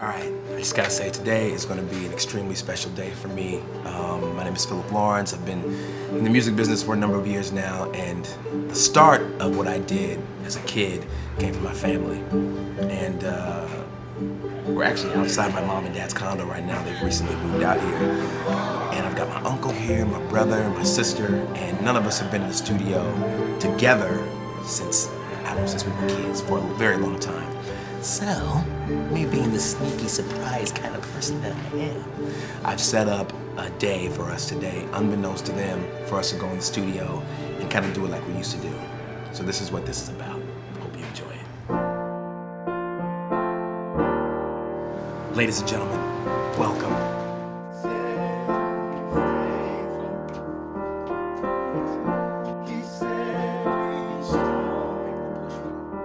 All right, I just gotta say today is gonna be an extremely special day for me. My name is Philip Lawrence. I've been in the music business for a number of years now, and the start of what I did as a kid came from my family. And we're actually outside my mom and dad's condo right now. They've recently moved out here. And I've got my uncle here, my brother, my sister, and none of us have been in the studio together since we were kids, for a very long time. So, me being the sneaky surprise kind of person that I am, I've set up a day for us today, unbeknownst to them, for us to go in the studio and kind of do it like we used to do. So this is what this is about. Hope you enjoy it. Ladies and gentlemen, welcome.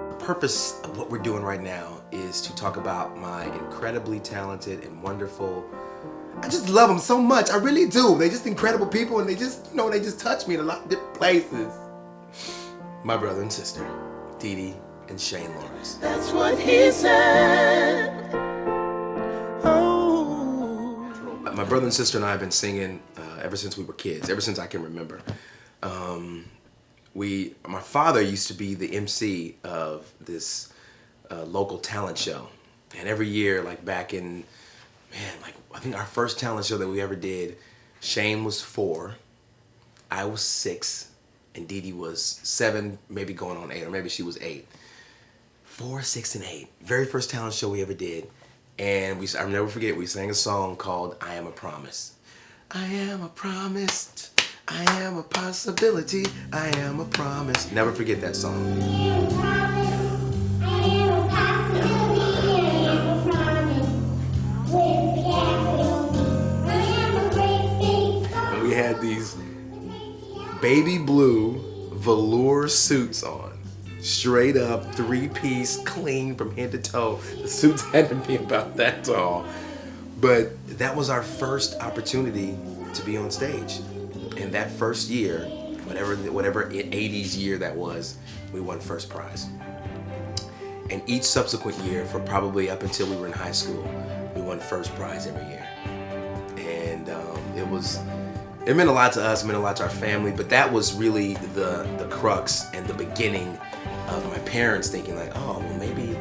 The purpose of what we're doing right now is to talk about my incredibly talented and wonderful, I just love them so much, I really do. They're just incredible people, and they just, they just touch me in a lot of different places. My brother and sister, Dee and Shane Lawrence. That's what he said. Oh. My brother and sister and I have been singing ever since we were kids, ever since I can remember. My father used to be the MC of this local talent show. And every year, like back in, I think our first talent show that we ever did, Shane was 4, I was 6, and Dee was 7, maybe going on 8, or maybe she was 8. 4, 6, and 8. Very first talent show we ever did. And I'll never forget, we sang a song called I Am a Promise. I am a promise. I am a possibility, I am a promise. Never forget that song. I am a promise, I am a possibility, I am a promise. With capital, I am a great big And we had these baby blue velour suits on. Straight up, 3-piece, clean from head to toe. The suits had to be about that tall. But that was our first opportunity to be on stage. And that first year, whatever 80s year that was, we won first prize. And each subsequent year, for probably up until we were in high school, we won first prize every year. And it meant a lot to us, it meant a lot to our family, but that was really the crux and the beginning of my parents thinking like, oh, well maybe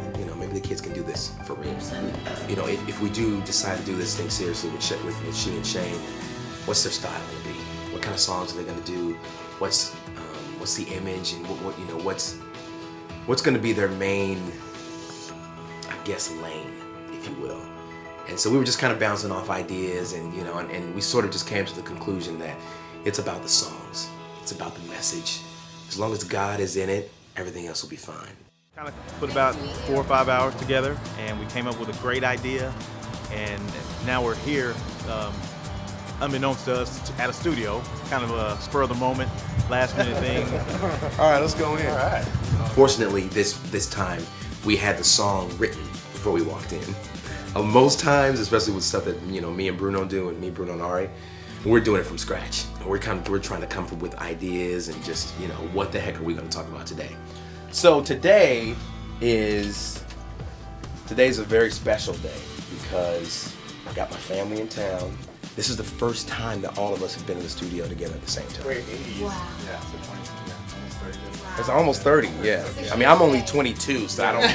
the kids can do this for real. If we do decide to do this thing seriously with she and Shane, what's their style gonna be? What kind of songs are they gonna do? What's the image, and what's gonna be their main, I guess, lane, if you will. And so we were just kind of bouncing off ideas, and we sort of just came to the conclusion that it's about the songs, it's about the message. As long as God is in it, everything else will be fine. Kind of put about 4 or 5 hours together, and we came up with a great idea, and now we're here. Unbeknownst to us, at a studio, kind of a spur of the moment, last minute thing. All right, let's go in. All right. Fortunately, this time we had the song written before we walked in. Most times, especially with stuff that me and Bruno do, and me, Bruno, and Ari, we're doing it from scratch. We're trying to come up with ideas and just what the heck are we going to talk about today? So today's a very special day because I got my family in town. This is the first time that all of us have been in the studio together at the same time. Wow. Yeah, so 22, almost 30 days. It's almost 30, yeah. I mean, I'm only 22, so I don't. The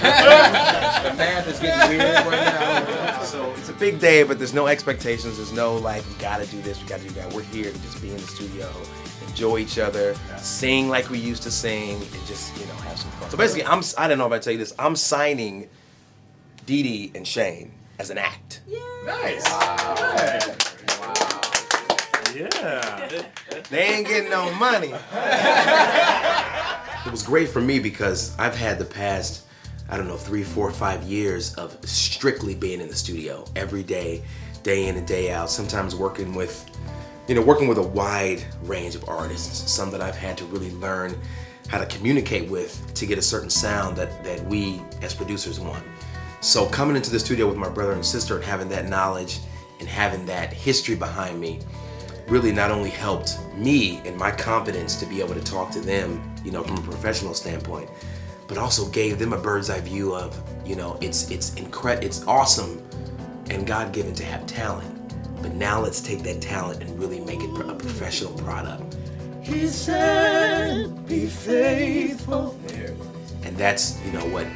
math is getting weird right now. So it's a big day, but there's no expectations. There's no like, we gotta do this, we gotta do that. We're here to just be in the studio, enjoy each other, sing like we used to sing, and just have some fun. So basically, I don't know if I tell you this. I'm signing Dee and Shane as an act. Nice. Wow. Yeah. They ain't getting no money. It was great for me because I've had the past, 3, 4, 5 years of strictly being in the studio every day, day in and day out, sometimes working with a wide range of artists, some that I've had to really learn how to communicate with to get a certain sound that we as producers want. So coming into the studio with my brother and sister and having that knowledge and having that history behind me really not only helped me and my confidence to be able to talk to them, from a professional standpoint, but also gave them a bird's eye view of, it's awesome and God-given to have talent. But now let's take that talent and really make it a professional product. He said, be faithful. And that's, you know, what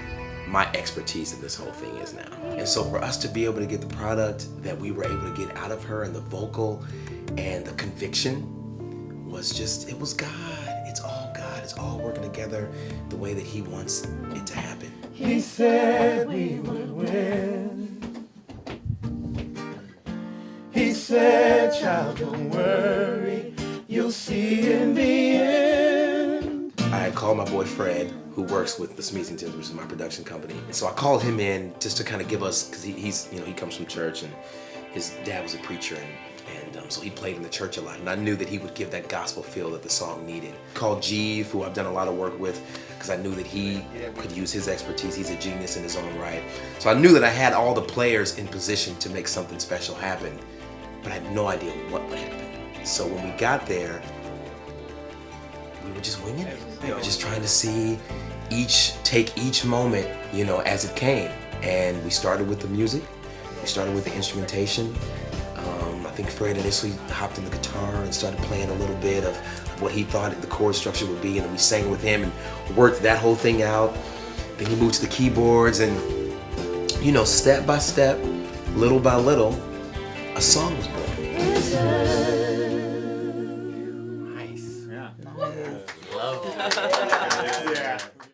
my expertise in this whole thing is now. And so for us to be able to get the product that we were able to get out of her, and the vocal and the conviction was just, it was God. It's all God. It's all working together the way that He wants it to happen. He said we would win. He said, child, don't worry, you'll see in the end. I had called my boy Fred, who works with the Smeezingtons, which is my production company. And so I called him in just to kind of give us, because he's, you know, he comes from church, and his dad was a preacher, and so he played in the church a lot. And I knew that he would give that gospel feel that the song needed. Called Jeeve, who I've done a lot of work with, because I knew that he could use his expertise. He's a genius in his own right. So I knew that I had all the players in position to make something special happen, but I had no idea what would happen. So when we got there, we were just winging it. We were just trying to see take each moment, you know, as it came. And we started with the music. We started with the instrumentation. I think Fred initially hopped in the guitar and started playing a little bit of what he thought the chord structure would be, and then we sang with him and worked that whole thing out. Then he moved to the keyboards, and, you know, step by step, little by little, a song was born.